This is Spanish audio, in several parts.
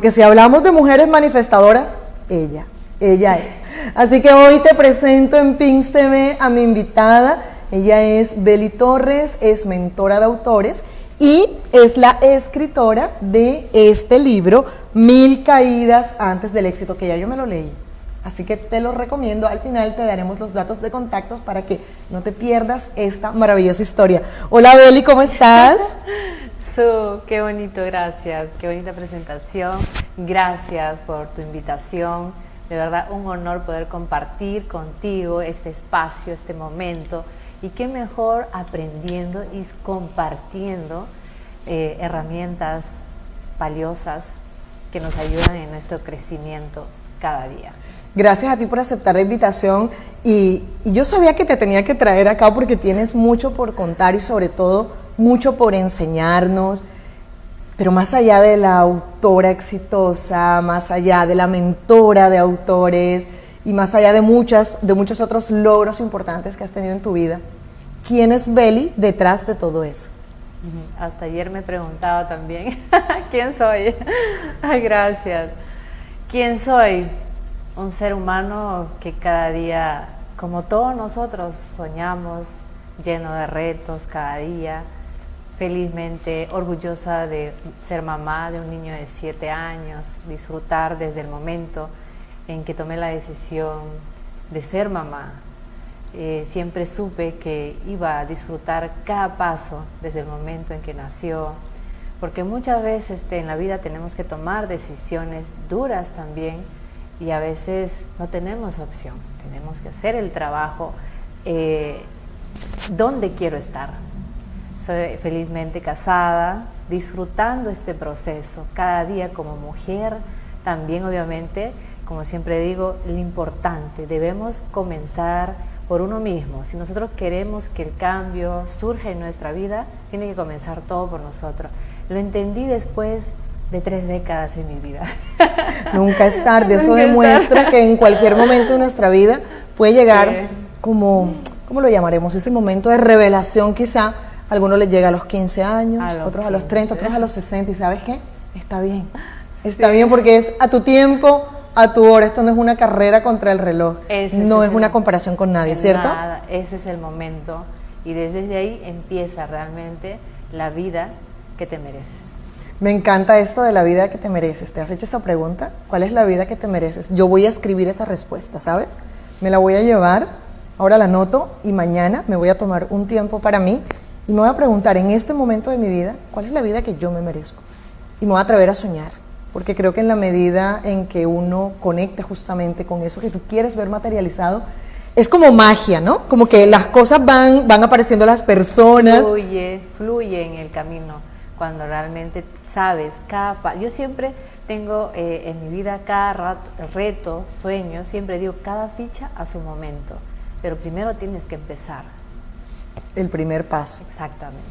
porque si hablamos de mujeres manifestadoras, ella es. Así que hoy te presento en Pins TV a mi invitada. Ella es Bely Torres, es mentora de autores y es la escritora de este libro, 1000 caídas antes del éxito, que ya yo me lo leí. Así que te lo recomiendo. Al final te daremos los datos de contacto para que no te pierdas esta maravillosa historia. Hola Bely, ¿cómo estás? Qué bonito, gracias. Qué bonita presentación. Gracias por tu invitación. De verdad, un honor poder compartir contigo este espacio, este momento. Y qué mejor aprendiendo y compartiendo herramientas valiosas que nos ayudan en nuestro crecimiento cada día. Gracias a ti por aceptar la invitación y yo sabía que te tenía que traer acá porque tienes mucho por contar y sobre todo mucho por enseñarnos, pero más allá de la autora exitosa, más allá de la mentora de autores y más allá de muchos otros logros importantes que has tenido en tu vida, ¿quién es Bely detrás de todo eso? Hasta ayer me preguntaba también, ¿quién soy? Gracias. ¿Quién soy? Un ser humano que cada día, como todos nosotros, soñamos, lleno de retos cada día, felizmente orgullosa de ser mamá de un niño de 7 años, disfrutar desde el momento en que tomé la decisión de ser mamá. Siempre supe que iba a disfrutar cada paso desde el momento en que nació, porque muchas veces en la vida tenemos que tomar decisiones duras también, y a veces no tenemos opción, tenemos que hacer el trabajo. ¿Dónde quiero estar? Soy felizmente casada, disfrutando este proceso cada día como mujer. También obviamente, como siempre digo, lo importante, debemos comenzar por uno mismo. Si nosotros queremos que el cambio surja en nuestra vida, tiene que comenzar todo por nosotros. Lo entendí después de 3 décadas en mi vida. Nunca es tarde, eso demuestra que en cualquier momento de nuestra vida puede llegar como, ¿cómo lo llamaremos? Ese momento de revelación quizá, a algunos les llega a los 15 años, otros a los 30, otros a los 60, y ¿sabes qué? Está bien, está bien porque es a tu tiempo, a tu hora, esto no es una carrera contra el reloj, no es una comparación con nadie, ¿cierto? Nada, ese es el momento y desde ahí empieza realmente la vida que te mereces. Me encanta esto de la vida que te mereces. ¿Te has hecho esa pregunta? ¿Cuál es la vida que te mereces? Yo voy a escribir esa respuesta, ¿sabes? Me la voy a llevar, ahora la anoto y mañana me voy a tomar un tiempo para mí y me voy a preguntar en este momento de mi vida, ¿cuál es la vida que yo me merezco? Y me voy a atrever a soñar, porque creo que en la medida en que uno conecte justamente con eso que tú quieres ver materializado, es como magia, ¿no? Como que las cosas van apareciendo las personas. Fluye en el camino. Cuando realmente sabes yo siempre tengo en mi vida cada reto, sueño, siempre digo cada ficha a su momento, pero primero tienes que empezar. El primer paso. Exactamente.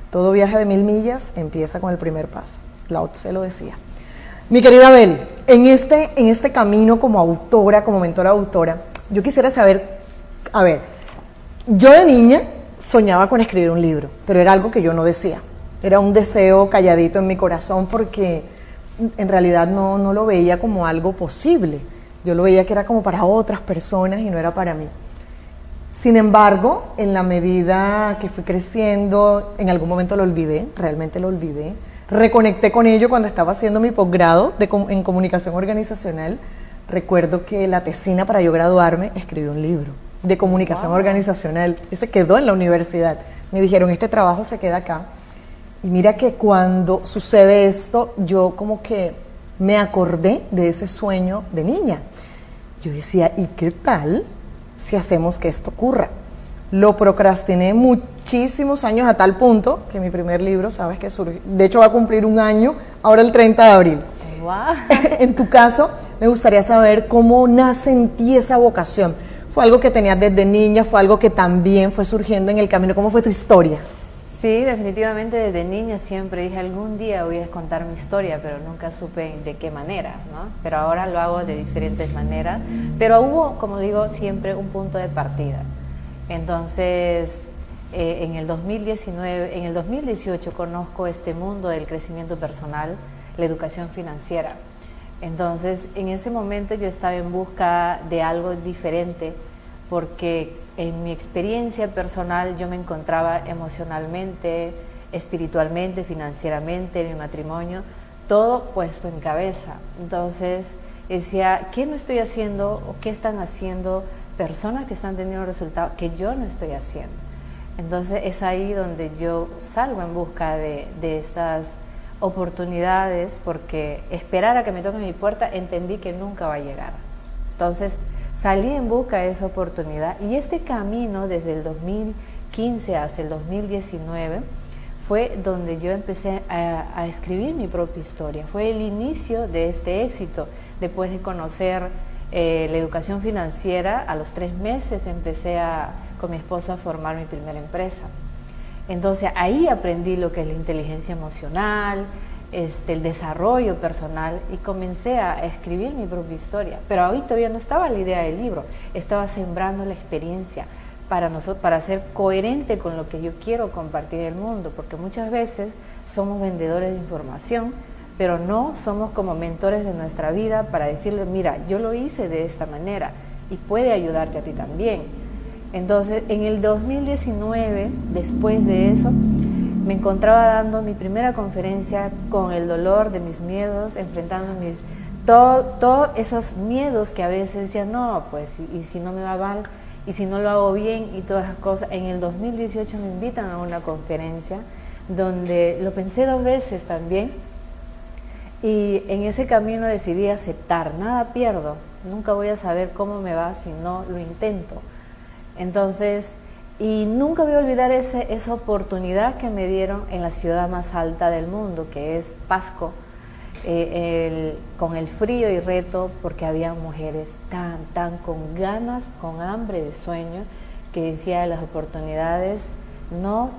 Todo viaje de 1000 millas empieza con el primer paso. Lao Tse lo decía. Mi querida Bely, en este camino como autora, como mentora autora, yo quisiera saber, a ver, yo de niña soñaba con escribir un libro, pero era algo que yo no decía. Era un deseo calladito en mi corazón porque en realidad no lo veía como algo posible. Yo lo veía que era como para otras personas y no era para mí. Sin embargo, en la medida que fui creciendo, en algún momento lo olvidé, realmente lo olvidé. Reconecté con ello cuando estaba haciendo mi posgrado en comunicación organizacional. Recuerdo que la tesina para yo graduarme, escribí un libro de comunicación organizacional. Ese quedó en la universidad. Me dijeron, este trabajo se queda acá. Y mira que cuando sucede esto, yo como que me acordé de ese sueño de niña. Yo decía, ¿y qué tal si hacemos que esto ocurra? Lo procrastiné muchísimos años a tal punto que mi primer libro, sabes que surgió, de hecho va a cumplir 1 año, ahora el 30 de abril. Wow. En tu caso, me gustaría saber cómo nace en ti esa vocación. ¿Fue algo que tenías desde niña? ¿Fue algo que también fue surgiendo en el camino? ¿Cómo fue tu historia? Sí, definitivamente desde niña siempre dije algún día voy a contar mi historia, pero nunca supe de qué manera, ¿no? Pero ahora lo hago de diferentes maneras, pero hubo, como digo, siempre un punto de partida. Entonces, en el 2018 conozco este mundo del crecimiento personal, la educación financiera. Entonces, en ese momento yo estaba en busca de algo diferente, porque en mi experiencia personal yo me encontraba emocionalmente, espiritualmente, financieramente, mi matrimonio, todo puesto en cabeza. Entonces decía, ¿qué no estoy haciendo o qué están haciendo personas que están teniendo resultados que yo no estoy haciendo? Entonces es ahí donde yo salgo en busca de estas oportunidades, porque esperar a que me toque mi puerta entendí que nunca va a llegar. Entonces salí en busca de esa oportunidad, y este camino desde el 2015 hasta el 2019 fue donde yo empecé a escribir mi propia historia. Fue el inicio de este éxito. Después de conocer la educación financiera, a los 3 meses empecé con mi esposo a formar mi primera empresa. Entonces ahí aprendí lo que es la inteligencia emocional, el desarrollo personal, y comencé a escribir mi propia historia. Pero ahí todavía no estaba la idea del libro, estaba sembrando la experiencia para ser coherente con lo que yo quiero compartir en el mundo, porque muchas veces somos vendedores de información, pero no somos como mentores de nuestra vida para decirle, mira, yo lo hice de esta manera y puede ayudarte a ti también. Entonces, en el 2019, después de eso, me encontraba dando mi primera conferencia con el dolor de mis miedos, enfrentando todos esos miedos que a veces decían, no, pues, y si no me va mal, y si no lo hago bien, y todas esas cosas. En el 2018 me invitan a una conferencia donde lo pensé 2 veces también, y en ese camino decidí aceptar, nada pierdo, nunca voy a saber cómo me va si no lo intento. Entonces, y nunca voy a olvidar esa oportunidad que me dieron en la ciudad más alta del mundo, que es Pasco, con el frío y reto, porque había mujeres tan con ganas, con hambre de sueño, que decía, las oportunidades no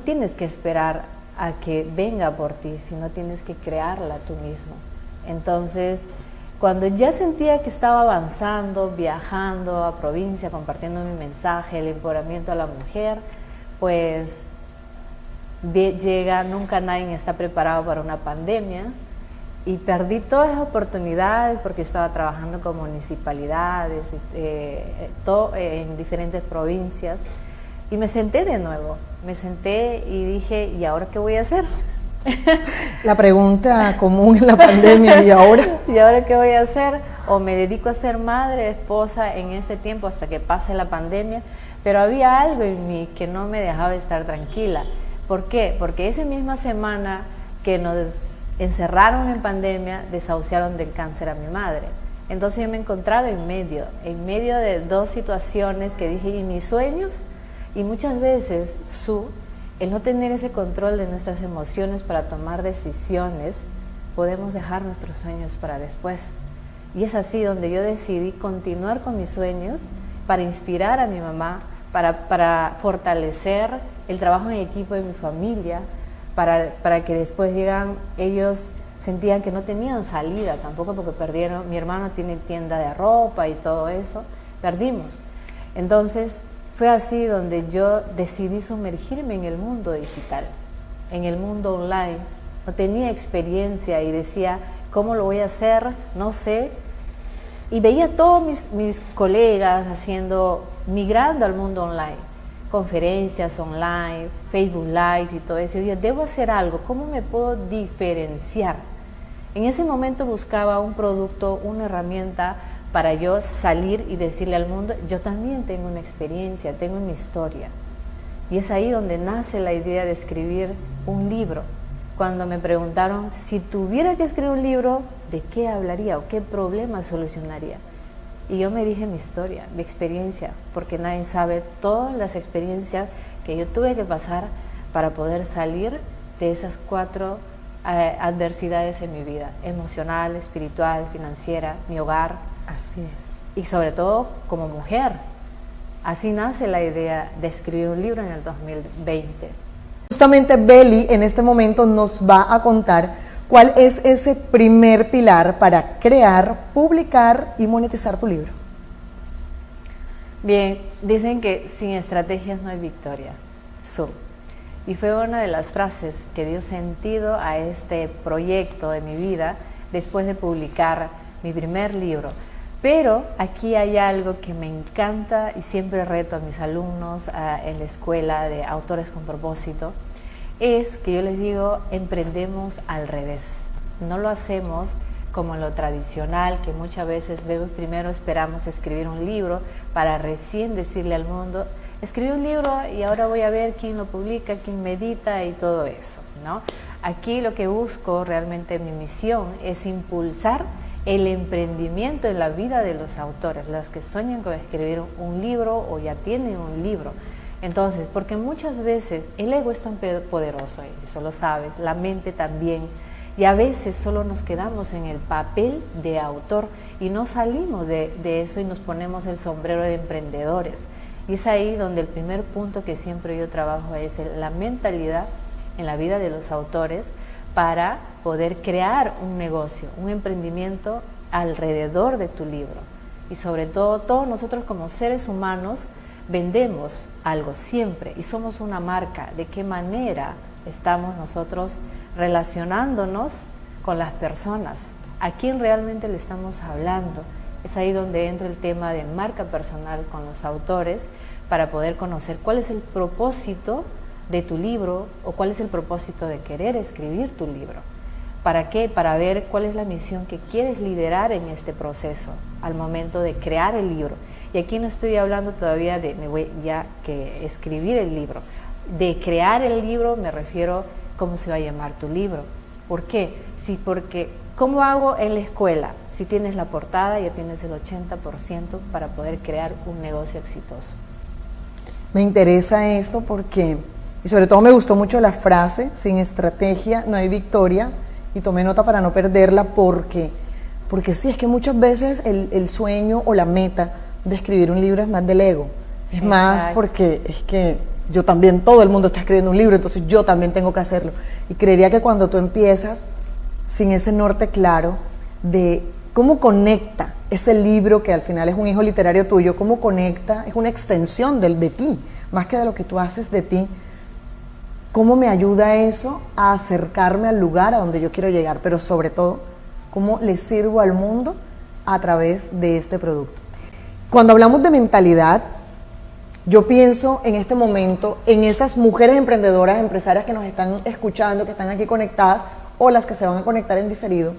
tienes que esperar a que venga por ti, sino tienes que crearla tú mismo. Entonces, cuando ya sentía que estaba avanzando, viajando a provincia, compartiendo mi mensaje, el empoderamiento a la mujer, pues llega, nunca nadie está preparado para una pandemia, y perdí todas esas oportunidades porque estaba trabajando con municipalidades, en diferentes provincias, y me senté de nuevo, y dije, ¿y ahora qué voy a hacer? La pregunta común en la pandemia, ¿y ahora? ¿Y ahora qué voy a hacer? O me dedico a ser madre, esposa en ese tiempo hasta que pase la pandemia, pero había algo en mí que no me dejaba estar tranquila. ¿Por qué? Porque esa misma semana que nos encerraron en pandemia, desahuciaron del cáncer a mi madre. Entonces yo me encontraba en medio de 2 situaciones que dije, ¿y mis sueños? Y muchas veces el no tener ese control de nuestras emociones para tomar decisiones, podemos dejar nuestros sueños para después. Y es así donde yo decidí continuar con mis sueños para inspirar a mi mamá, para fortalecer el trabajo en equipo de mi familia, para que después ellos sentían que no tenían salida tampoco, porque perdieron, mi hermano tiene tienda de ropa y todo eso, perdimos. Entonces fue así donde yo decidí sumergirme en el mundo digital, en el mundo online. No tenía experiencia y decía, ¿cómo lo voy a hacer? No sé. Y veía a todos mis colegas migrando al mundo online, conferencias online, Facebook Live y todo eso. Y yo debo hacer algo, ¿cómo me puedo diferenciar? En ese momento buscaba un producto, una herramienta para yo salir y decirle al mundo, yo también tengo una experiencia, tengo una historia. Y es ahí donde nace la idea de escribir un libro. Cuando me preguntaron, si tuviera que escribir un libro, ¿de qué hablaría o qué problema solucionaría? Y yo me dije mi historia, mi experiencia, porque nadie sabe todas las experiencias que yo tuve que pasar para poder salir de esas 4 adversidades en mi vida, emocional, espiritual, financiera, mi hogar. Así es. Y sobre todo como mujer. Así nace la idea de escribir un libro en el 2020. Justamente Beli en este momento nos va a contar cuál es ese primer pilar para crear, publicar y monetizar tu libro. Bien, dicen que sin estrategias no hay victoria. y fue una de las frases que dio sentido a este proyecto de mi vida después de publicar mi primer libro. Pero aquí hay algo que me encanta y siempre reto a mis alumnos en la escuela de autores con propósito, es que yo les digo, emprendemos al revés. No lo hacemos como lo tradicional, que muchas veces primero esperamos escribir un libro para recién decirle al mundo, escribí un libro y ahora voy a ver quién lo publica, quién me edita y todo eso, ¿no? Aquí lo que busco realmente, mi misión es impulsar el emprendimiento en la vida de los autores, los que sueñan con escribir un libro o ya tienen un libro. Entonces, porque muchas veces el ego es tan poderoso, y eso lo sabes, la mente también, y a veces solo nos quedamos en el papel de autor y no salimos de eso y nos ponemos el sombrero de emprendedores. Y es ahí donde el primer punto que siempre yo trabajo es la mentalidad en la vida de los autores para poder crear un negocio, un emprendimiento alrededor de tu libro. Y sobre todo, todos nosotros como seres humanos vendemos algo siempre y somos una marca. ¿De qué manera estamos nosotros relacionándonos con las personas? ¿A quién realmente le estamos hablando? Es ahí donde entra el tema de marca personal con los autores para poder conocer cuál es el propósito de tu libro o cuál es el propósito de querer escribir tu libro. ¿Para qué? Para ver cuál es la misión que quieres liderar en este proceso al momento de crear el libro. Y aquí no estoy hablando todavía de que escribir el libro. De crear el libro me refiero cómo se va a llamar tu libro. ¿Por qué? Sí, porque ¿cómo hago en la escuela? Si tienes la portada ya tienes el 80% para poder crear un negocio exitoso. Me interesa esto porque, y sobre todo me gustó mucho la frase, sin estrategia no hay victoria, y tomé nota para no perderla porque sí, es que muchas veces el sueño o la meta de escribir un libro es más del ego, es Exacto. más porque es que yo también, todo el mundo está escribiendo un libro, entonces yo también tengo que hacerlo. Y creería que cuando tú empiezas sin ese norte claro de cómo conecta ese libro, que al final es un hijo literario tuyo, cómo conecta, es una extensión de ti, más que de lo que tú haces de ti, cómo me ayuda eso a acercarme al lugar a donde yo quiero llegar, pero sobre todo, cómo le sirvo al mundo a través de este producto. Cuando hablamos de mentalidad, yo pienso en este momento en esas mujeres emprendedoras, empresarias que nos están escuchando, que están aquí conectadas, o las que se van a conectar en diferido.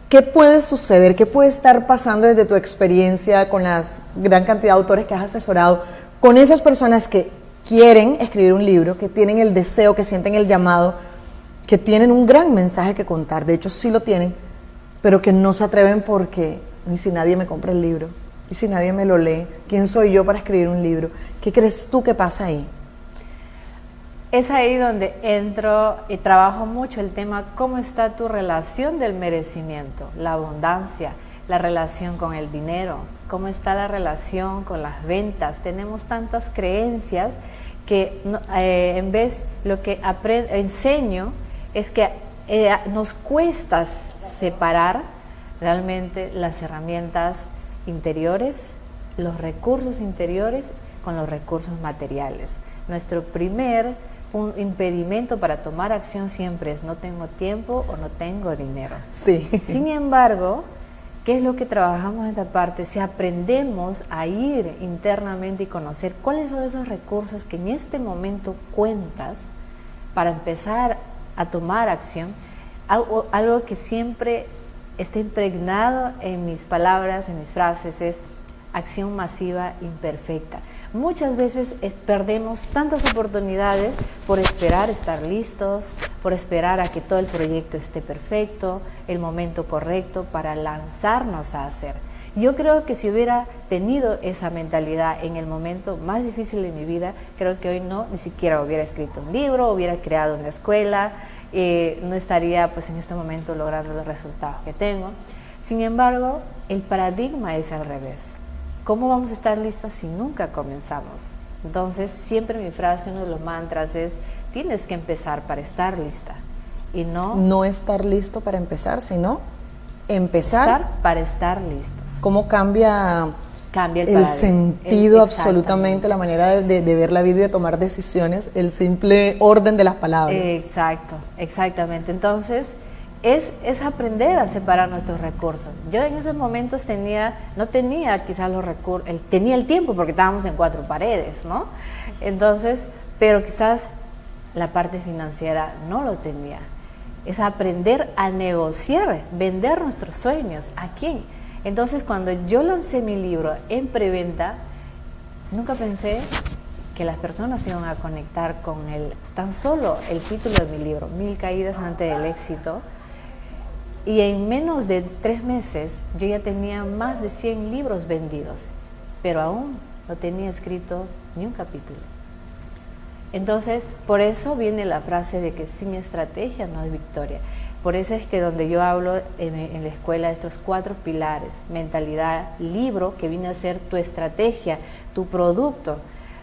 ¿Qué puede suceder? ¿Qué puede estar pasando desde tu experiencia con la gran cantidad de autores que has asesorado, con esas personas que quieren escribir un libro, que tienen el deseo, que sienten el llamado, que tienen un gran mensaje que contar, de hecho sí lo tienen, pero que no se atreven porque, ¿y si nadie me compra el libro? ¿Y si nadie me lo lee? ¿Quién soy yo para escribir un libro? ¿Qué crees tú que pasa ahí? Es ahí donde entro y trabajo mucho el tema, cómo está tu relación del merecimiento, la abundancia, la relación con el dinero, cómo está la relación con las ventas. Tenemos tantas creencias que en vez lo que enseño es que nos cuesta separar realmente las herramientas interiores, los recursos interiores con los recursos materiales. Nuestro primer impedimento para tomar acción siempre es no tengo tiempo o no tengo dinero. Sí. Sin embargo, ¿qué es lo que trabajamos en esta parte? Si aprendemos a ir internamente y conocer cuáles son esos recursos que en este momento cuentas para empezar a tomar acción, algo que siempre está impregnado en mis palabras, en mis frases, es acción masiva imperfecta. Muchas veces perdemos tantas oportunidades por esperar estar listos, por esperar a que todo el proyecto esté perfecto, el momento correcto para lanzarnos a hacer. Yo creo que si hubiera tenido esa mentalidad en el momento más difícil de mi vida, creo que hoy ni siquiera hubiera escrito un libro, hubiera creado una escuela, no estaría pues en este momento logrando los resultados que tengo. Sin embargo, el paradigma es al revés. ¿Cómo vamos a estar listas si nunca comenzamos? Entonces, siempre mi frase, uno de los mantras es, tienes que empezar para estar lista. Y no estar listo para empezar, sino empezar para estar listos. ¿Cómo cambia cambia el el paradigma. sentido, absolutamente, Exactamente. la manera de ver la vida y de tomar decisiones, el simple orden de las palabras. Exacto, exactamente. Entonces, es aprender a separar nuestros recursos. Yo en esos momentos no tenía quizás los recursos, tenía el tiempo porque estábamos en cuatro paredes, ¿no? Entonces, pero quizás la parte financiera no lo tenía. Es aprender a negociar, vender nuestros sueños. ¿A quién? Entonces, cuando yo lancé mi libro en preventa, nunca pensé que las personas iban a conectar con tan solo el título de mi libro, 1000 caídas antes del éxito. Y en menos de 3 meses yo ya tenía más de 100 libros vendidos, pero aún no tenía escrito ni un capítulo. Entonces, por eso viene la frase de que sin estrategia no hay victoria. Por eso es que donde yo hablo en la escuela de estos 4 pilares, mentalidad, libro, que viene a ser tu estrategia, tu producto,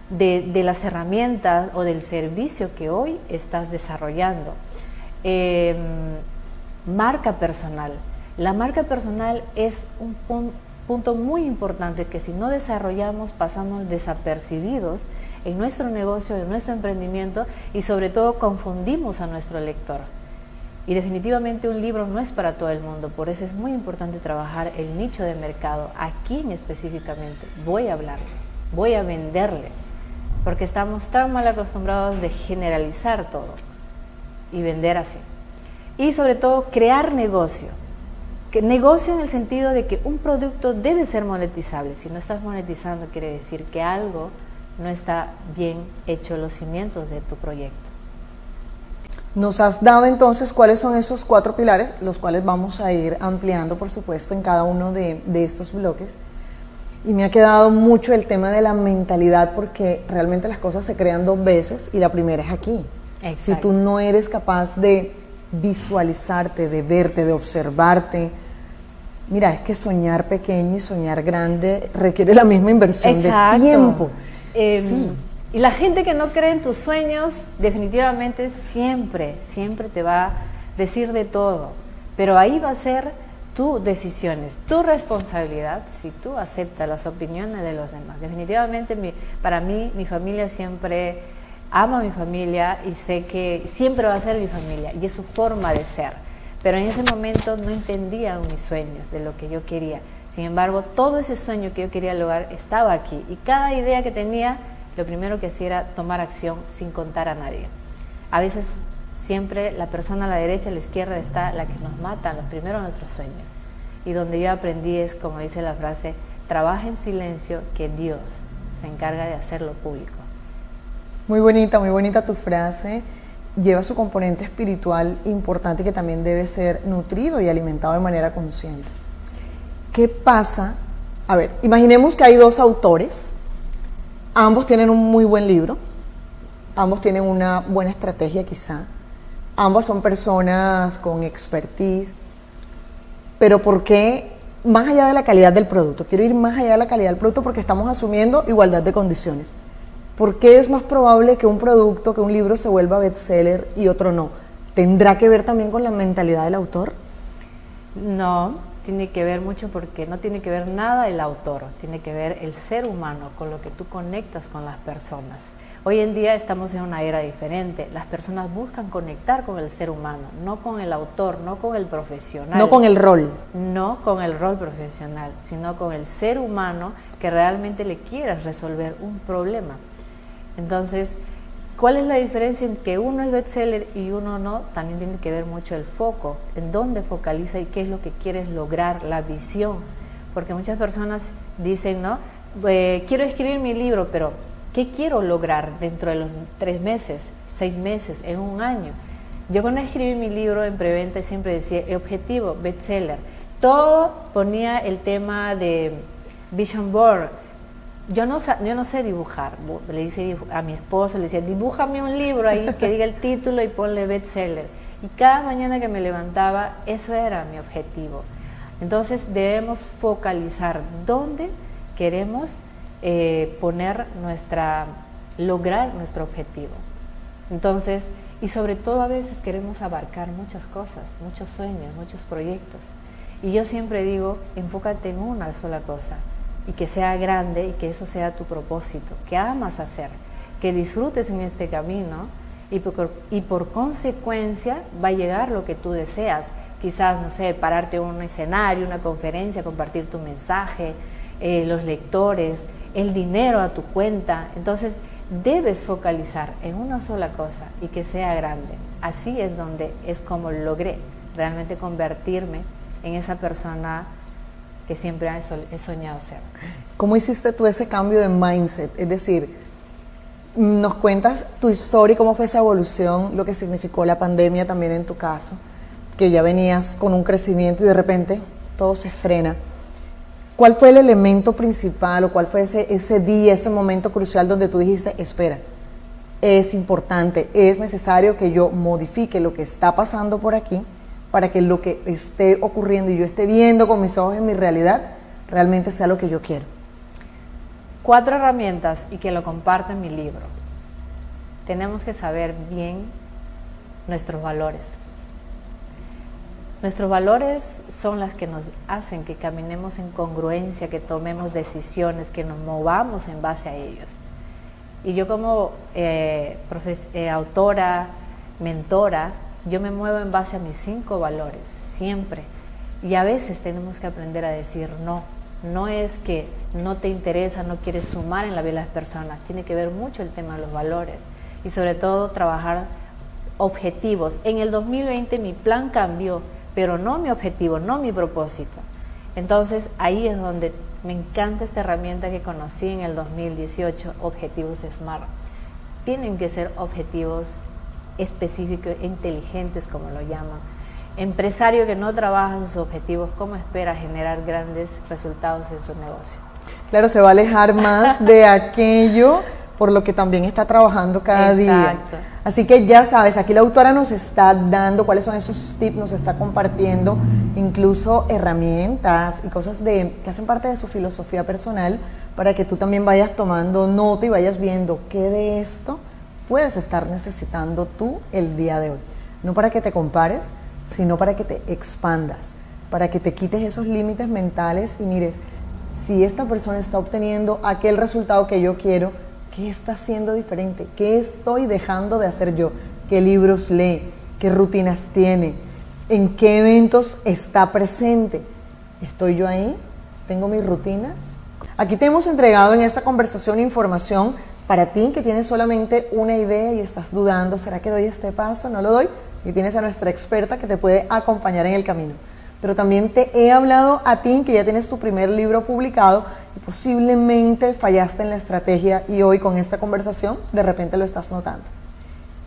de las herramientas o del servicio que hoy estás desarrollando. Marca personal. La marca personal es un punto muy importante que si no desarrollamos pasamos desapercibidos en nuestro negocio, en nuestro emprendimiento y sobre todo confundimos a nuestro lector. Y definitivamente un libro no es para todo el mundo, por eso es muy importante trabajar el nicho de mercado, a quién específicamente voy a hablarle, voy a venderle, porque estamos tan mal acostumbrados de generalizar todo y vender así. Y sobre todo crear negocio. Negocio en el sentido de que un producto debe ser monetizable. Si no estás monetizando quiere decir que algo no está bien hecho los cimientos de tu proyecto. Nos has dado entonces cuáles son esos 4 pilares, los cuales vamos a ir ampliando, por supuesto, en cada uno de estos bloques. Y me ha quedado mucho el tema de la mentalidad, porque realmente las cosas se crean 2 veces y la primera es aquí. Exacto. Si tú no eres capaz de visualizarte, de verte, de observarte, mira, es que soñar pequeño y soñar grande requiere la misma inversión Exacto. de tiempo. Sí. Y la gente que no cree en tus sueños, definitivamente siempre te va a decir de todo. Pero ahí va a ser tus decisiones, tu responsabilidad, si tú aceptas las opiniones de los demás. Definitivamente, para mí, mi familia siempre amo a mi familia y sé que siempre va a ser mi familia y es su forma de ser. Pero en ese momento no entendía mis sueños, de lo que yo quería. Sin embargo, todo ese sueño que yo quería lograr estaba aquí y cada idea que tenía, lo primero que hacía era tomar acción sin contar a nadie. A veces siempre la persona a la derecha, a la izquierda está la que nos mata, los primeros nuestros sueños. Y donde yo aprendí es, como dice la frase, trabaja en silencio que Dios se encarga de hacerlo público. Muy bonita tu frase. Lleva su componente espiritual importante que también debe ser nutrido y alimentado de manera consciente. ¿Qué pasa? A ver, imaginemos que hay 2 autores, ambos tienen un muy buen libro, ambos tienen una buena estrategia quizá, ambas son personas con expertise, pero ¿por qué más allá de la calidad del producto? Quiero ir más allá de la calidad del producto porque estamos asumiendo igualdad de condiciones. ¿Por qué es más probable que un producto, que un libro se vuelva bestseller y otro no? ¿Tendrá que ver también con la mentalidad del autor? No, tiene que ver mucho porque no tiene que ver nada el autor, tiene que ver el ser humano, con lo que tú conectas con las personas. Hoy en día estamos en una era diferente, las personas buscan conectar con el ser humano, no con el autor, no con el profesional. No con el rol. No con el rol profesional, sino con el ser humano que realmente le quieras resolver un problema. Entonces, ¿cuál es la diferencia en que uno es bestseller y uno no? También tiene que ver mucho el foco, en dónde focaliza y qué es lo que quieres lograr, la visión. Porque muchas personas dicen, ¿no? Quiero escribir mi libro, pero ¿qué quiero lograr dentro de los 3 meses, 6 meses, en un año? Yo cuando escribí mi libro en preventa siempre decía, el objetivo, bestseller. Todo ponía el tema de vision board. Yo no sé dibujar, le hice a mi esposo, le decía, dibújame un libro ahí que diga el título y ponle bestseller. Y cada mañana que me levantaba, eso era mi objetivo. Entonces debemos focalizar dónde queremos lograr nuestro objetivo. Entonces, y sobre todo a veces queremos abarcar muchas cosas, muchos sueños, muchos proyectos. Y yo siempre digo, enfócate en una sola cosa. y que sea grande y que eso sea tu propósito, que amas hacer, que disfrutes en este camino y por consecuencia va a llegar lo que tú deseas. Quizás, no sé, pararte en un escenario, una conferencia, compartir tu mensaje, los lectores, el dinero a tu cuenta. Entonces debes focalizar en una sola cosa y que sea grande. Así es como logré realmente convertirme en esa persona que siempre he soñado ser. ¿Cómo hiciste tú ese cambio de mindset? Es decir, nos cuentas tu historia y cómo fue esa evolución, lo que significó la pandemia también en tu caso, que ya venías con un crecimiento y de repente todo se frena. ¿Cuál fue el elemento principal o cuál fue ese día, ese momento crucial donde tú dijiste, espera, es importante, es necesario que yo modifique lo que está pasando por aquí para que lo que esté ocurriendo y yo esté viendo con mis ojos en mi realidad realmente sea lo que yo quiero? 4 herramientas y que lo comparto en mi libro. Tenemos que saber bien nuestros valores. Nuestros valores son las que nos hacen que caminemos en congruencia, que tomemos decisiones, que nos movamos en base a ellos. Y yo como autora, mentora, yo me muevo en base a mis 5 valores, siempre. Y a veces tenemos que aprender a decir no. No es que no te interesa, no quieres sumar en la vida de las personas. Tiene que ver mucho el tema de los valores. Y sobre todo trabajar objetivos. En el 2020 mi plan cambió, pero no mi objetivo, no mi propósito. Entonces ahí es donde me encanta esta herramienta que conocí en el 2018, Objetivos SMART. Tienen que ser objetivos específicos e inteligentes, como lo llaman. Empresario que no trabaja sus objetivos, ¿cómo espera generar grandes resultados en su negocio? Claro, se va a alejar más de aquello por lo que también está trabajando cada día. Así que ya sabes, aquí la autora nos está dando cuáles son esos tips, nos está compartiendo incluso herramientas y cosas que hacen parte de su filosofía personal para que tú también vayas tomando nota y vayas viendo qué de esto puedes estar necesitando tú el día de hoy. No para que te compares, sino para que te expandas, para que te quites esos límites mentales y mires, si esta persona está obteniendo aquel resultado que yo quiero, ¿qué está haciendo diferente? ¿Qué estoy dejando de hacer yo? ¿Qué libros lee? ¿Qué rutinas tiene? ¿En qué eventos está presente? ¿Estoy yo ahí? ¿Tengo mis rutinas? Aquí te hemos entregado en esta conversación información para ti que tienes solamente una idea y estás dudando, ¿será que doy este paso? ¿No lo doy? Y tienes a nuestra experta que te puede acompañar en el camino. Pero también te he hablado a ti que ya tienes tu primer libro publicado y posiblemente fallaste en la estrategia y hoy con esta conversación de repente lo estás notando.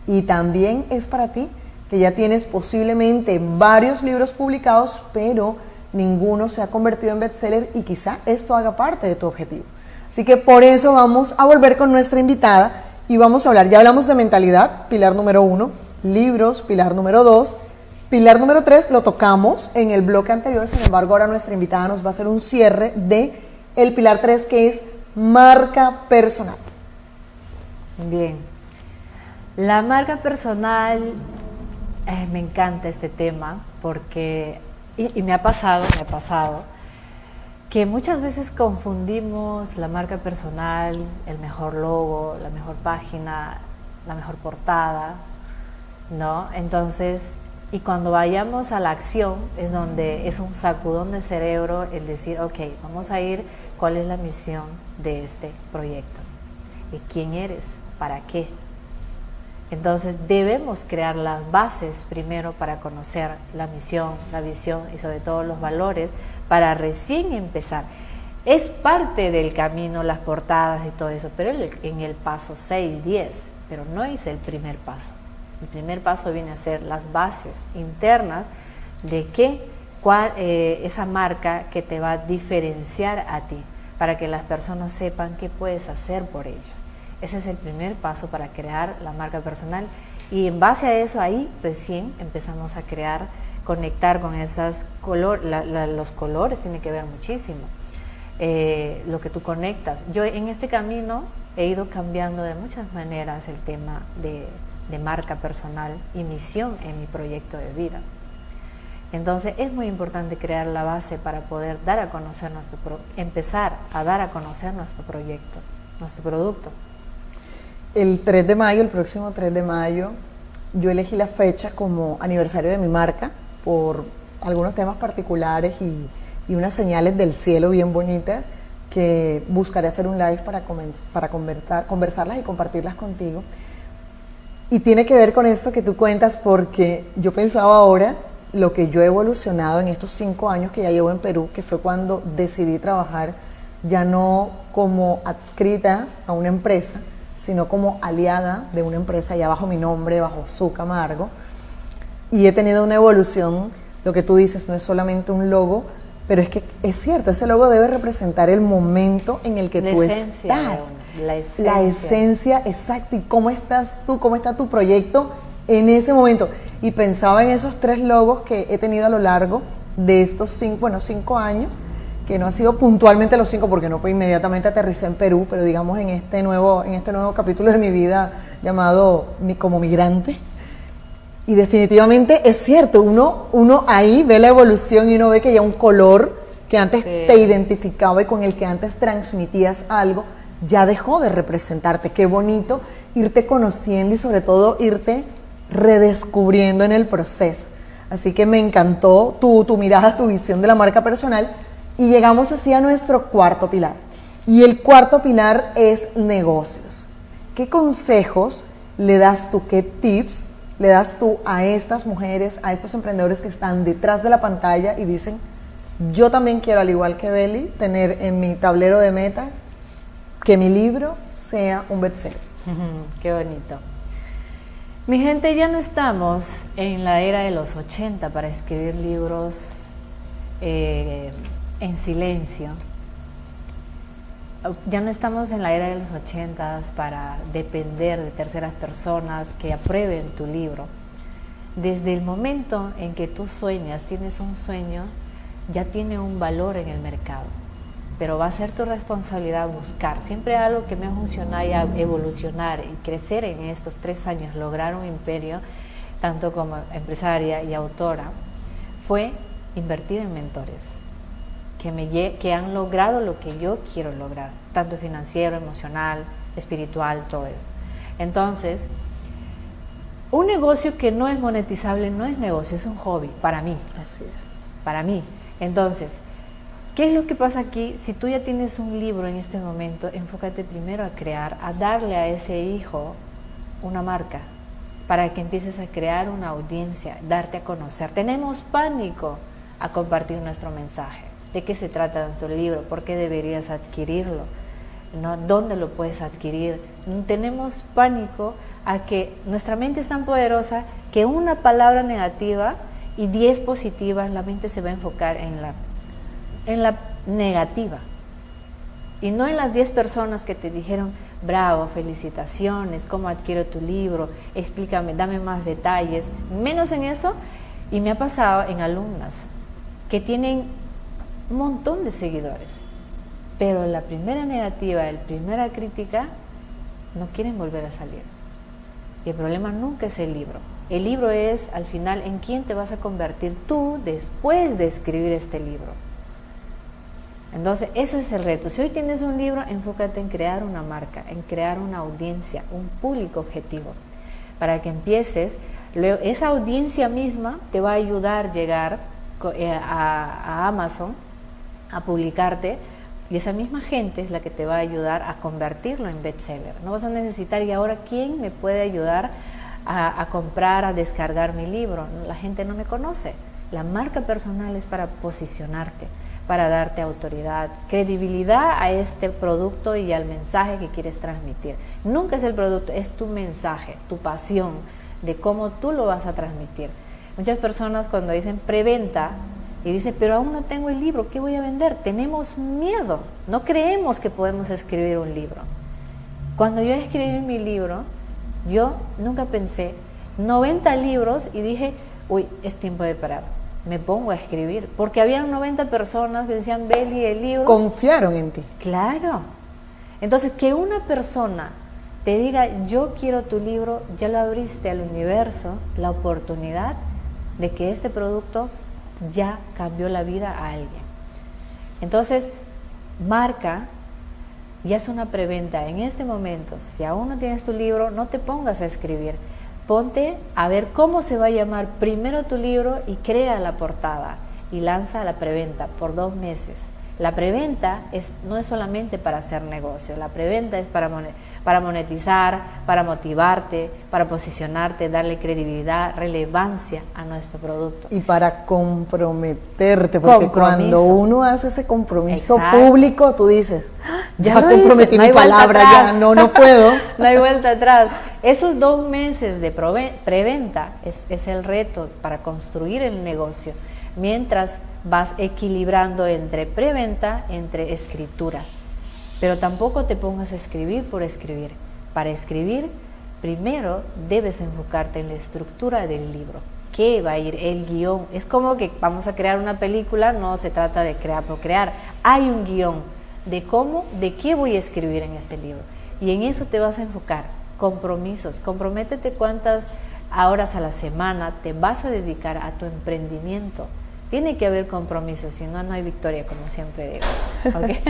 Y también es para ti que ya tienes posiblemente varios libros publicados, pero ninguno se ha convertido en bestseller y quizá esto haga parte de tu objetivo. Así que por eso vamos a volver con nuestra invitada y vamos a hablar, ya hablamos de mentalidad, pilar número 1, libros, pilar número 2, pilar número 3 lo tocamos en el bloque anterior, sin embargo ahora nuestra invitada nos va a hacer un cierre de el pilar 3 que es marca personal. Bien, la marca personal, me encanta este tema porque, y me ha pasado que muchas veces confundimos la marca personal, el mejor logo, la mejor página, la mejor portada, ¿no? Entonces, y cuando vayamos a la acción es donde es un sacudón de cerebro el decir, ok, vamos a ir, ¿cuál es la misión de este proyecto? ¿Y quién eres? ¿Para qué? Entonces debemos crear las bases primero para conocer la misión, la visión y sobre todo los valores para recién empezar. Es parte del camino las portadas y todo eso, pero en el paso 6, 10, pero no es el primer paso. El primer paso viene a ser las bases internas de esa marca que te va a diferenciar a ti, para que las personas sepan qué puedes hacer por ellos. Ese es el primer paso para crear la marca personal y en base a eso ahí recién empezamos a crear, conectar con esas los colores tiene que ver muchísimo, lo que tú conectas. Yo en este camino he ido cambiando de muchas maneras el tema de marca personal y misión en mi proyecto de vida. Entonces es muy importante crear la base para poder dar a conocer empezar a dar a conocer nuestro proyecto, nuestro producto. El 3 de mayo, el próximo 3 de mayo, yo elegí la fecha como aniversario de mi marca por algunos temas particulares y unas señales del cielo bien bonitas que buscaré hacer un live para conversarlas y compartirlas contigo. Y tiene que ver con esto que tú cuentas, porque yo pensaba ahora lo que yo he evolucionado en estos 5 años que ya llevo en Perú, que fue cuando decidí trabajar ya no como adscrita a una empresa, sino como aliada de una empresa ya bajo mi nombre, bajo Su Camargo. Y he tenido una evolución, lo que tú dices, no es solamente un logo, pero es que es cierto, ese logo debe representar el momento en el que tú estás. La esencia, exacto. ¿Y cómo estás tú? ¿Cómo está tu proyecto en ese momento? Y pensaba en esos 3 logos que he tenido a lo largo de estos 5 años, que no ha sido puntualmente los 5 porque no fue inmediatamente aterricé en Perú, pero digamos en este nuevo capítulo de mi vida llamado como migrante. Y definitivamente es cierto, uno ahí ve la evolución y uno ve que ya un color que antes te identificaba y con el que antes transmitías algo, ya dejó de representarte. Qué bonito irte conociendo y sobre todo irte redescubriendo en el proceso. Así que me encantó tu mirada, tu visión de la marca personal, y llegamos así a nuestro cuarto pilar. Y el cuarto pilar es negocios. ¿Qué consejos le das tú, qué tips le das tú a estas mujeres, a estos emprendedores que están detrás de la pantalla y dicen, yo también quiero, al igual que Beli, tener en mi tablero de metas que mi libro sea un bestseller? Qué bonito. Mi gente, ya no estamos en la era de los 80 para escribir libros en silencio. Ya no estamos en la era de los 80 para depender de terceras personas que aprueben tu libro. Desde el momento en que tú sueñas, tienes un sueño, ya tiene un valor en el mercado. Pero va a ser tu responsabilidad buscar. Siempre algo que me ha funcionado y evolucionar y crecer en estos 3 años, lograr un imperio, tanto como empresaria y autora, fue invertir en mentores que han logrado lo que yo quiero lograr, tanto financiero, emocional, espiritual, todo eso. Entonces, un negocio que no es monetizable no es negocio, es un hobby, para mí. Así es. Para mí. Entonces, ¿qué es lo que pasa aquí? Si tú ya tienes un libro en este momento, enfócate primero a crear, a darle a ese hijo una marca, para que empieces a crear una audiencia, darte a conocer. Tenemos pánico a compartir nuestro mensaje. ¿De qué se trata nuestro libro? ¿Por qué deberías adquirirlo? ¿No? ¿Dónde lo puedes adquirir? Tenemos pánico a que nuestra mente es tan poderosa que una palabra negativa y 10 positivas, la mente se va a enfocar en la negativa y no en las 10 personas que te dijeron, bravo, felicitaciones, cómo adquiero tu libro, explícame, dame más detalles, menos en eso. Y me ha pasado en alumnas que tienen un montón de seguidores, pero la primera negativa, la primera crítica, no quieren volver a salir. Y el problema nunca es el libro. El libro es, al final, en quién te vas a convertir tú después de escribir este libro. Entonces, eso es el reto. Si hoy tienes un libro, enfócate en crear una marca, en crear una audiencia, un público objetivo, para que empieces. Luego, esa audiencia misma te va a ayudar a llegar a Amazon, a publicarte, y esa misma gente es la que te va a ayudar a convertirlo en bestseller. No vas a necesitar, y ahora, ¿quién me puede ayudar a comprar, a descargar mi libro? La gente no me conoce. La marca personal es para posicionarte, para darte autoridad, credibilidad a este producto y al mensaje que quieres transmitir. Nunca es el producto, es tu mensaje, tu pasión de cómo tú lo vas a transmitir. Muchas personas cuando dicen preventa y dicen, pero aún no tengo el libro, ¿qué voy a vender? Tenemos miedo, no creemos que podemos escribir un libro. Cuando yo escribí mi libro, yo nunca pensé 90 libros y dije, uy, es tiempo de parar. Me pongo a escribir, porque habían 90 personas que decían, Beli, el libro. Confiaron en ti. Claro. Entonces, que una persona te diga, yo quiero tu libro, ya lo abriste al universo, la oportunidad de que este producto ya cambió la vida a alguien. Entonces, marca y haz una preventa en este momento. Si aún no tienes tu libro, no te pongas a escribir. Ponte a ver cómo se va a llamar primero tu libro y crea la portada y lanza la preventa por 2 meses. La preventa no es solamente para hacer negocio, la preventa es para monetizar, para motivarte, para posicionarte, darle credibilidad, relevancia a nuestro producto. Y para comprometerte, porque cuando uno hace ese compromiso público, tú dices, ya comprometí mi palabra, ya no puedo. No hay vuelta atrás. Esos 2 meses de preventa es el reto para construir el negocio, mientras vas equilibrando entre preventa, entre escritura. Pero tampoco te pongas a escribir por escribir. Para escribir, primero debes enfocarte en la estructura del libro. ¿Qué va a ir? El guión. Es como que vamos a crear una película, no se trata de crear por crear. Hay un guión de qué voy a escribir en este libro. Y en eso te vas a enfocar. Compromisos. Comprométete cuántas horas a la semana te vas a dedicar a tu emprendimiento. Tiene que haber compromisos, si no, no hay victoria, como siempre digo. ¿Okay?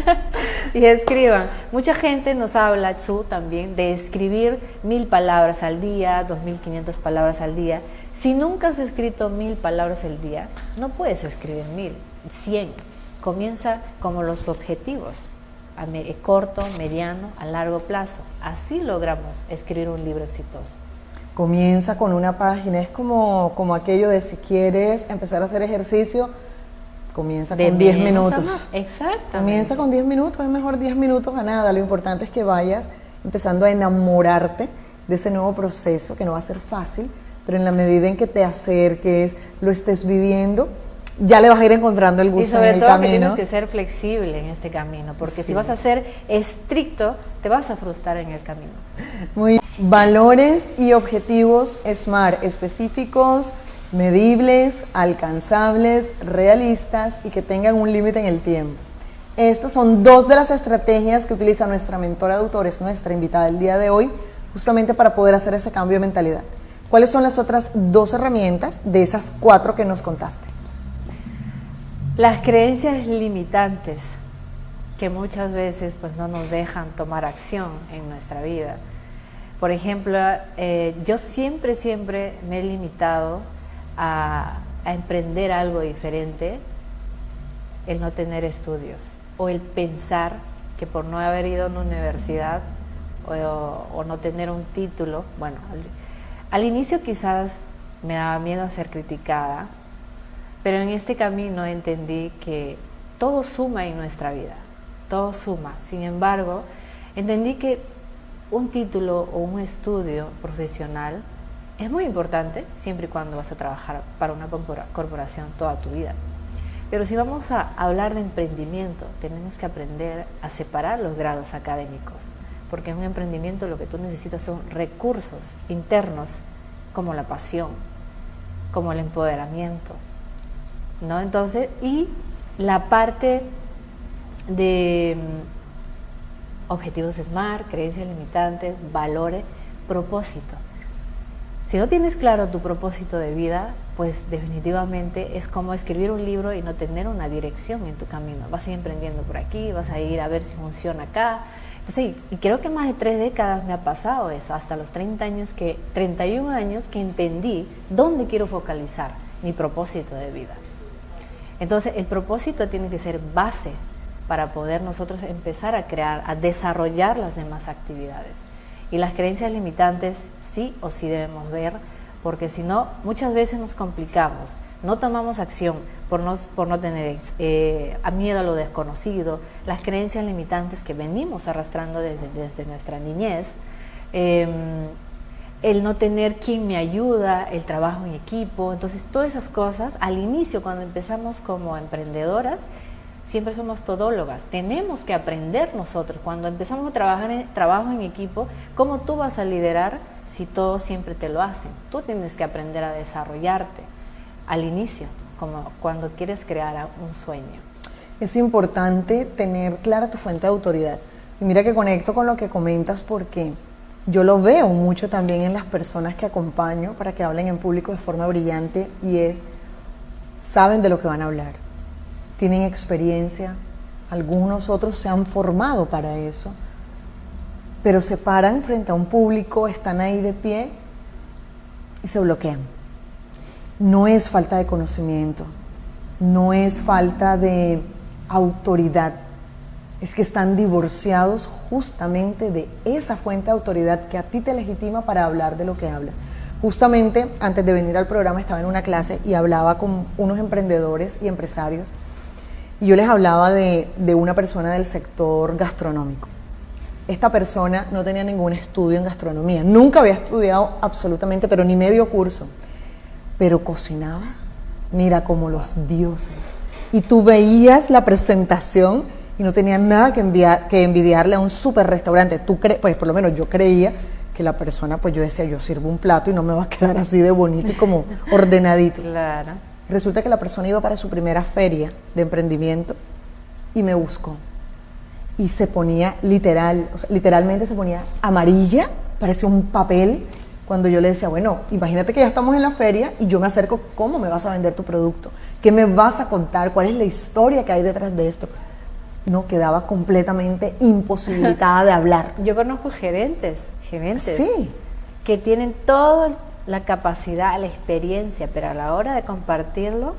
Y escriban. Mucha gente nos habla, también, de escribir 1000 palabras al día, 2500 palabras al día. Si nunca has escrito 1000 palabras al día, no puedes escribir 1000, 100. Comienza como los objetivos, a corto, mediano, a largo plazo. Así logramos escribir un libro exitoso. Comienza con una página, es como aquello de si quieres empezar a hacer ejercicio, comienza con 10 minutos. Exactamente. Comienza con 10 minutos, es mejor 10 minutos a nada. Lo importante es que vayas empezando a enamorarte de ese nuevo proceso, que no va a ser fácil, pero en la medida en que te acerques, lo estés viviendo, ya le vas a ir encontrando el gusto en el camino. Y sobre todo que tienes que ser flexible en este camino, porque si vas a ser estricto, te vas a frustrar en el camino. Muy bien. Valores y objetivos SMART, específicos, medibles, alcanzables, realistas y que tengan un límite en el tiempo. Estas son 2 de las estrategias que utiliza nuestra mentora de autores, nuestra invitada del día de hoy, justamente para poder hacer ese cambio de mentalidad. ¿Cuáles son las otras 2 herramientas de esas 4 que nos contaste? Las creencias limitantes que muchas veces pues no nos dejan tomar acción en nuestra vida. Por ejemplo, yo siempre me he limitado a emprender algo diferente, el no tener estudios o el pensar que por no haber ido a una universidad o no tener un título, bueno, al inicio quizás me daba miedo a ser criticada, pero en este camino entendí que todo suma en nuestra vida, todo suma. Sin embargo, entendí que un título o un estudio profesional es muy importante siempre y cuando vas a trabajar para una corporación toda tu vida. Pero si vamos a hablar de emprendimiento, tenemos que aprender a separar los grados académicos, porque en un emprendimiento lo que tú necesitas son recursos internos, como la pasión, como el empoderamiento, ¿no? Entonces, y la parte de objetivos SMART, creencias limitantes, valores, propósito. Si no tienes claro tu propósito de vida, pues definitivamente es como escribir un libro y no tener una dirección en tu camino. Vas a ir emprendiendo por aquí, vas a ir a ver si funciona acá. Entonces, y creo que más de 3 décadas me ha pasado eso, hasta los 31 años que entendí dónde quiero focalizar mi propósito de vida. Entonces, el propósito tiene que ser base para poder nosotros empezar a crear, a desarrollar las demás actividades. Y las creencias limitantes sí o sí debemos ver, porque si no, muchas veces nos complicamos, no tomamos acción por no tener miedo a lo desconocido, las creencias limitantes que venimos arrastrando desde nuestra niñez, el no tener quien me ayuda, el trabajo en equipo. Entonces todas esas cosas, al inicio cuando empezamos como emprendedoras, siempre somos todólogas, tenemos que aprender nosotros, cuando empezamos a trabajar en trabajo en equipo, ¿cómo tú vas a liderar si todos siempre te lo hacen? Tú tienes que aprender a desarrollarte al inicio, como cuando quieres crear un sueño. Es importante tener clara tu fuente de autoridad. Y mira que conecto con lo que comentas porque yo lo veo mucho también en las personas que acompaño para que hablen en público de forma brillante, y es, saben de lo que van a hablar, tienen experiencia, algunos otros se han formado para eso, pero se paran frente a un público, están ahí de pie y se bloquean. No es falta de conocimiento, no es falta de autoridad, es que están divorciados justamente de esa fuente de autoridad que a ti te legitima para hablar de lo que hablas. Justamente antes de venir al programa estaba en una clase y hablaba con unos emprendedores y empresarios y yo les hablaba de una persona del sector gastronómico. Esta persona no tenía ningún estudio en gastronomía, nunca había estudiado absolutamente, pero ni medio curso, pero cocinaba, mira, como los dioses. Y tú veías la presentación y no tenía nada que envidiarle a un súper restaurante. Pues por lo menos yo creía que la persona, pues yo decía, yo sirvo un plato y no me va a quedar así de bonito y como ordenadito. Claro. Resulta que la persona iba para su primera feria de emprendimiento y me buscó. Y se ponía literalmente se ponía amarilla, parecía un papel, cuando yo le decía, bueno, imagínate que ya estamos en la feria y yo me acerco, ¿cómo me vas a vender tu producto? ¿Qué me vas a contar? ¿Cuál es la historia que hay detrás de esto? No, quedaba completamente imposibilitada de hablar. Yo conozco gerentes Sí. que tienen toda la capacidad, la experiencia, pero a la hora de compartirlo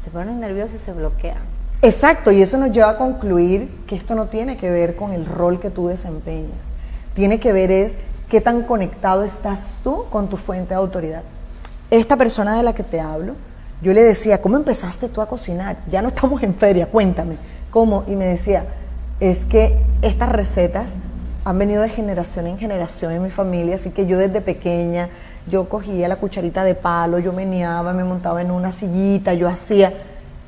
se ponen nerviosos y se bloquean. Exacto, y eso nos lleva a concluir que esto no tiene que ver con el rol que tú desempeñas. Tiene que ver es qué tan conectado estás tú con tu fuente de autoridad. Esta persona de la que te hablo, yo le decía, ¿cómo empezaste tú a cocinar? Ya no estamos en feria, cuéntame. ¿Cómo? Y me decía, es que estas recetas han venido de generación en generación en mi familia, así que yo desde pequeña, yo cogía la cucharita de palo, yo meneaba, me montaba en una sillita, yo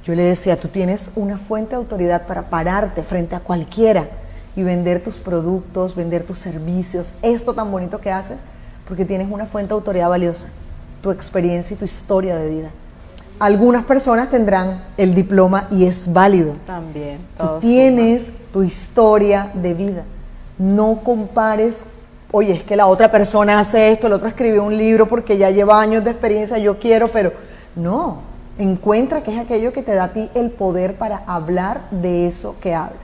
le decía, tú tienes una fuente de autoridad para pararte frente a cualquiera y vender tus productos, vender tus servicios, esto tan bonito que haces, porque tienes una fuente de autoridad valiosa, tu experiencia y tu historia de vida. Algunas personas tendrán el diploma y es válido. También. Tú tienes tu historia de vida. No compares, oye, es que la otra persona hace esto, el otro escribió un libro porque ya lleva años de experiencia, yo quiero, pero no. Encuentra qué es aquello que te da a ti el poder para hablar de eso que hablas.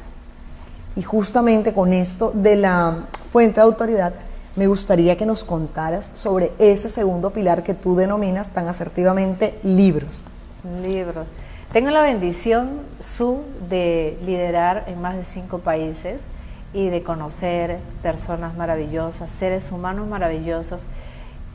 Y justamente con esto de la fuente de autoridad, me gustaría que nos contaras sobre ese segundo pilar que tú denominas tan asertivamente libros. Libros. Tengo la bendición, de liderar en más de 5 países y de conocer personas maravillosas, seres humanos maravillosos,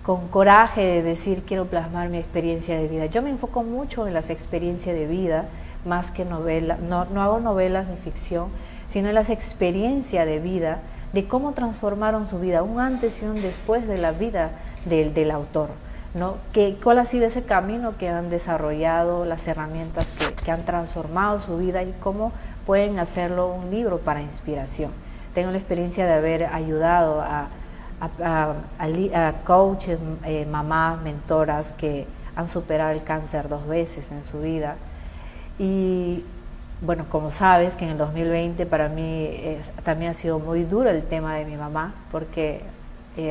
con coraje de decir, quiero plasmar mi experiencia de vida. Yo me enfoco mucho en las experiencias de vida, más que novelas, no hago novelas ni ficción, sino en las experiencias de vida, de cómo transformaron su vida, un antes y un después de la vida del autor, ¿no? ¿Cuál ha sido ese camino que han desarrollado, las herramientas que han transformado su vida y cómo pueden hacerlo un libro para inspiración? Tengo la experiencia de haber ayudado a coaches, mamás, mentoras que han superado el cáncer 2 veces en su vida. Y bueno, como sabes que en el 2020 para mí también ha sido muy duro el tema de mi mamá, porque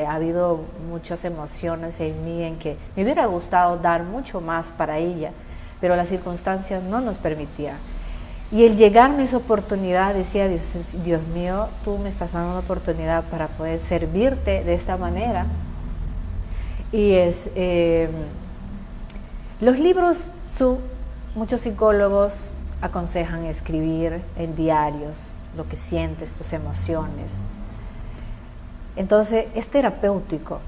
ha habido muchas emociones en mí en que me hubiera gustado dar mucho más para ella, pero las circunstancias no nos permitían. Y el llegarme a esa oportunidad, decía, Dios mío, tú me estás dando una oportunidad para poder servirte de esta manera. Y los libros, muchos psicólogos aconsejan escribir en diarios lo que sientes, tus emociones. Entonces es terapéutico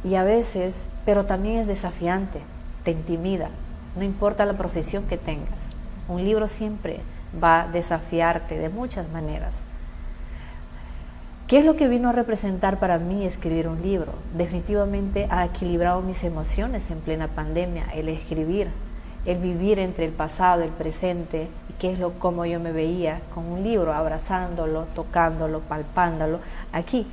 y a veces, pero también es desafiante, te intimida, no importa la profesión que tengas. Un libro siempre va a desafiarte de muchas maneras. ¿Qué es lo que vino a representar para mí escribir un libro? Definitivamente ha equilibrado mis emociones en plena pandemia, el escribir, el vivir entre el pasado, el presente, y qué es cómo yo me veía con un libro, abrazándolo, tocándolo, palpándolo, aquí.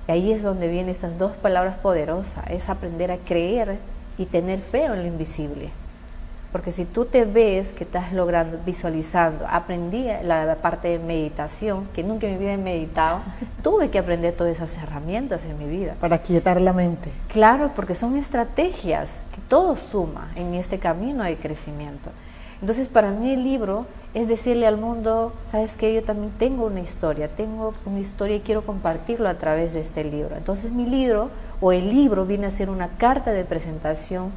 Y ahí es donde vienen estas 2 palabras poderosas, es aprender a creer y tener fe en lo invisible. Porque si tú te ves que estás logrando, visualizando, aprendí la parte de meditación, que nunca en mi vida he meditado, tuve que aprender todas esas herramientas en mi vida. Para quietar la mente. Claro, porque son estrategias que todo suma en este camino de crecimiento. Entonces, para mí el libro es decirle al mundo, ¿sabes qué? Yo también tengo una historia y quiero compartirlo a través de este libro. Entonces, mi libro o el libro viene a ser una carta de presentación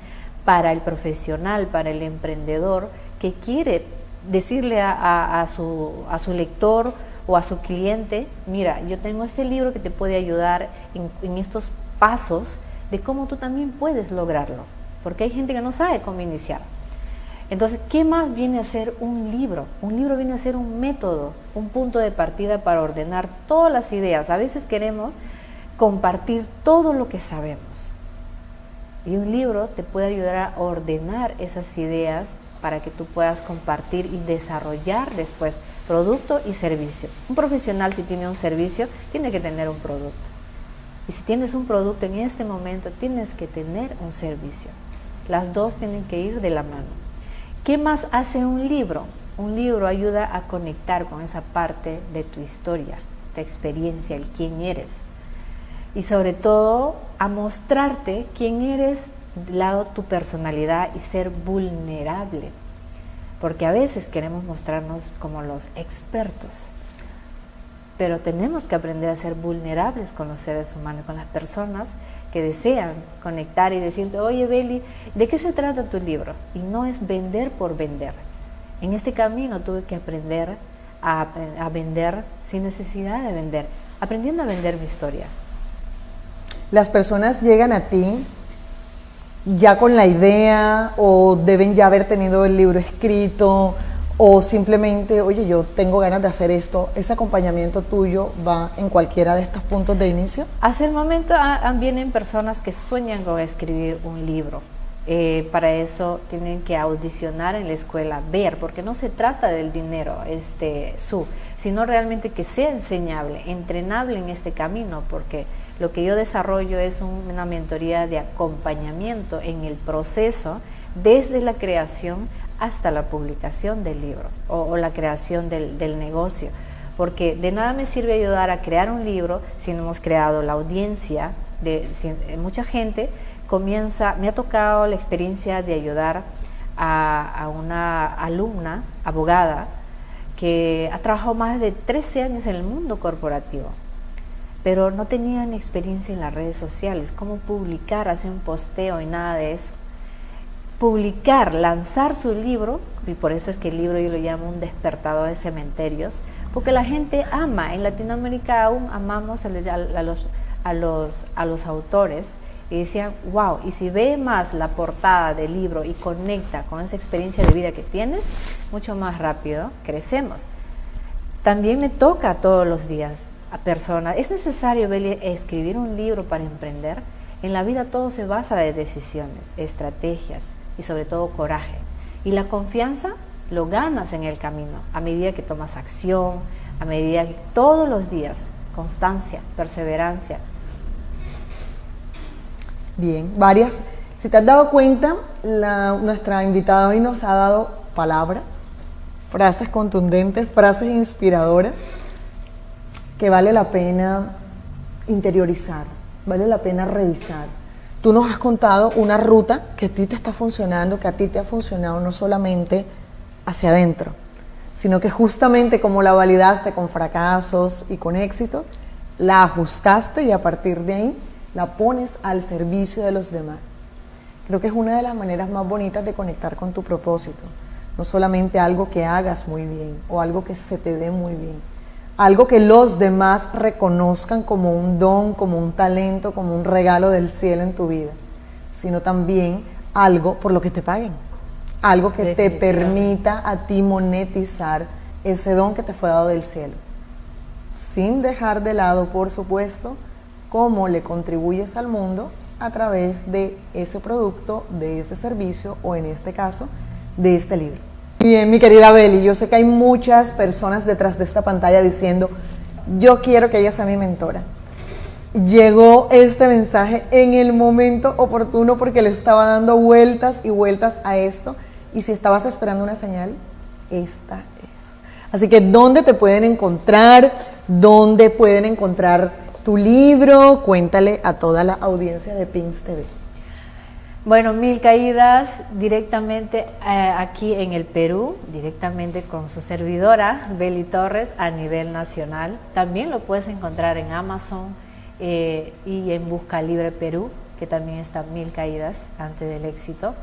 para el profesional, para el emprendedor que quiere decirle a su lector o a su cliente, mira, yo tengo este libro que te puede ayudar en estos pasos de cómo tú también puedes lograrlo, porque hay gente que no sabe cómo iniciar. Entonces, ¿qué más viene a ser un libro? Un libro viene a ser un método, un punto de partida para ordenar todas las ideas. A veces queremos compartir todo lo que sabemos. Y un libro te puede ayudar a ordenar esas ideas para que tú puedas compartir y desarrollar después producto y servicio. Un profesional, si tiene un servicio, tiene que tener un producto. Y si tienes un producto en este momento, tienes que tener un servicio. Las dos tienen que ir de la mano. ¿Qué más hace un libro? Un libro ayuda a conectar con esa parte de tu historia, tu experiencia, el quién eres. Y sobre todo a mostrarte quién eres de lado tu personalidad y ser vulnerable. Porque a veces queremos mostrarnos como los expertos. Pero tenemos que aprender a ser vulnerables con los seres humanos, con las personas que desean conectar y decirte, oye Beli, ¿de qué se trata tu libro? Y no es vender por vender. En este camino tuve que aprender a vender sin necesidad de vender, aprendiendo a vender mi historia. Las personas llegan a ti ya con la idea o deben ya haber tenido el libro escrito o simplemente, oye, yo tengo ganas de hacer esto. ¿Ese acompañamiento tuyo va en cualquiera de estos puntos de inicio? Hasta el momento vienen personas que sueñan con escribir un libro. Para eso tienen que audicionar en la escuela, ver, porque no se trata del dinero, sino realmente que sea enseñable, entrenable en este camino, porque lo que yo desarrollo es una mentoría de acompañamiento en el proceso, desde la creación hasta la publicación del libro o la creación del negocio, porque de nada me sirve ayudar a crear un libro si no hemos creado la audiencia. Mucha gente me ha tocado la experiencia de ayudar a una alumna, abogada, que ha trabajado más de 13 años en el mundo corporativo, pero no tenían experiencia en las redes sociales, cómo publicar, hacer un posteo y nada de eso. Publicar, lanzar su libro, y por eso es que el libro yo lo llamo un despertador de cementerios, porque la gente ama, en Latinoamérica aún amamos a los autores, y decían, wow, y si ve más la portada del libro y conecta con esa experiencia de vida que tienes, mucho más rápido crecemos. También me toca todos los días a personas, es necesario escribir un libro para emprender. En la vida todo se basa de decisiones, estrategias y sobre todo coraje. Y la confianza lo ganas en el camino, a medida que tomas acción, a medida que todos los días, constancia, perseverancia. Bien, varias. Si te has dado cuenta, nuestra invitada hoy nos ha dado palabras, frases contundentes, frases inspiradoras que vale la pena interiorizar, vale la pena revisar. Tú nos has contado una ruta que a ti te está funcionando, que a ti te ha funcionado no solamente hacia adentro, sino que justamente como la validaste con fracasos y con éxito, la ajustaste y a partir de ahí la pones al servicio de los demás. Creo que es una de las maneras más bonitas de conectar con tu propósito. No solamente algo que hagas muy bien o algo que se te dé muy bien, algo que los demás reconozcan como un don, como un talento, como un regalo del cielo en tu vida, sino también algo por lo que te paguen, algo que te permita a ti monetizar ese don que te fue dado del cielo, sin dejar de lado, por supuesto, cómo le contribuyes al mundo a través de ese producto, de ese servicio o en este caso, de este libro. Bien, mi querida Beli, yo sé que hay muchas personas detrás de esta pantalla diciendo, yo quiero que ella sea mi mentora. Llegó este mensaje en el momento oportuno porque le estaba dando vueltas y vueltas a esto Y si estabas esperando una señal, esta es. Así que, ¿dónde te pueden encontrar? ¿Dónde pueden encontrar tu libro? Cuéntale a toda la audiencia de Pins TV. Bueno, Mil Caídas directamente aquí en el Perú, directamente con su servidora, Beli Torres, a nivel nacional. También lo puedes encontrar en Amazon y en Busca Libre Perú, que también está Mil Caídas antes del éxito.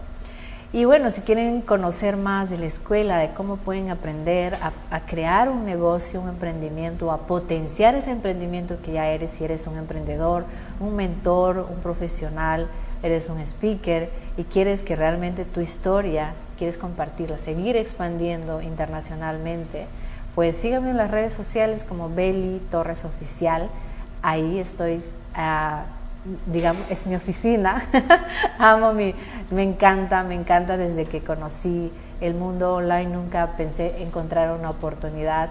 Y bueno, si quieren conocer más de la escuela, de cómo pueden aprender a crear un negocio, un emprendimiento, a potenciar ese emprendimiento que ya eres, si eres un emprendedor, un mentor, un profesional, eres un speaker y quieres que realmente tu historia, quieres compartirla, seguir expandiendo internacionalmente, pues síganme en las redes sociales como Beli Torres Oficial. Ahí estoy, digamos, es mi oficina. Me encanta desde que conocí el mundo online, nunca pensé encontrar una oportunidad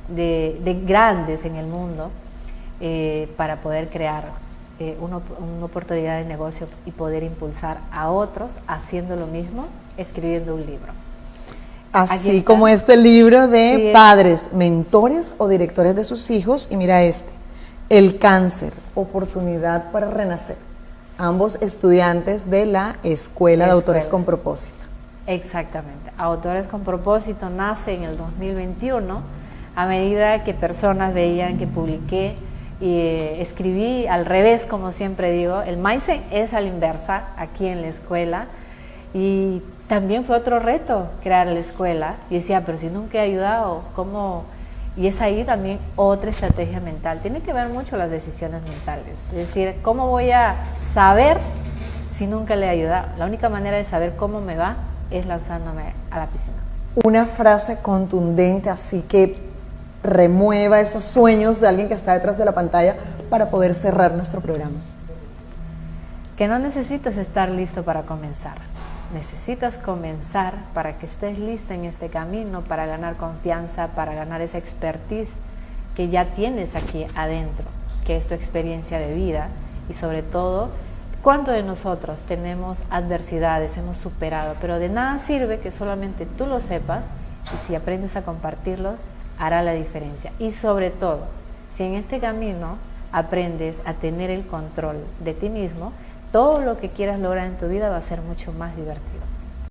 de grandes en el mundo para poder crear una oportunidad de negocio y poder impulsar a otros haciendo lo mismo, escribiendo un libro. Así como este libro de padres, mentores o directores de sus hijos. Y mira El cáncer, oportunidad para renacer. Ambos estudiantes de la Escuela de Autores con Propósito. Exactamente. Autores con Propósito nace en el 2021 a medida que personas veían que publiqué y escribí al revés, como siempre digo. El mindset es a la inversa aquí en la escuela, y también fue otro reto crear la escuela. Y decía, pero si nunca he ayudado, ¿cómo? Y es ahí también otra estrategia mental. Tiene que ver mucho las decisiones mentales. Es decir, ¿cómo voy a saber si nunca le he ayudado? La única manera de saber cómo me va es lanzándome a la piscina. Una frase contundente, así que remueva esos sueños de alguien que está detrás de la pantalla para poder cerrar nuestro programa. Que no necesitas estar listo para comenzar. Necesitas comenzar para que estés lista en este camino, para ganar confianza, para ganar esa expertise que ya tienes aquí adentro, que es tu experiencia de vida. Y sobre todo, ¿cuántos de nosotros tenemos adversidades, hemos superado? Pero de nada sirve que solamente tú lo sepas, y si aprendes a compartirlo, hará la diferencia. Y sobre todo, si en este camino aprendes a tener el control de ti mismo, todo lo que quieras lograr en tu vida va a ser mucho más divertido.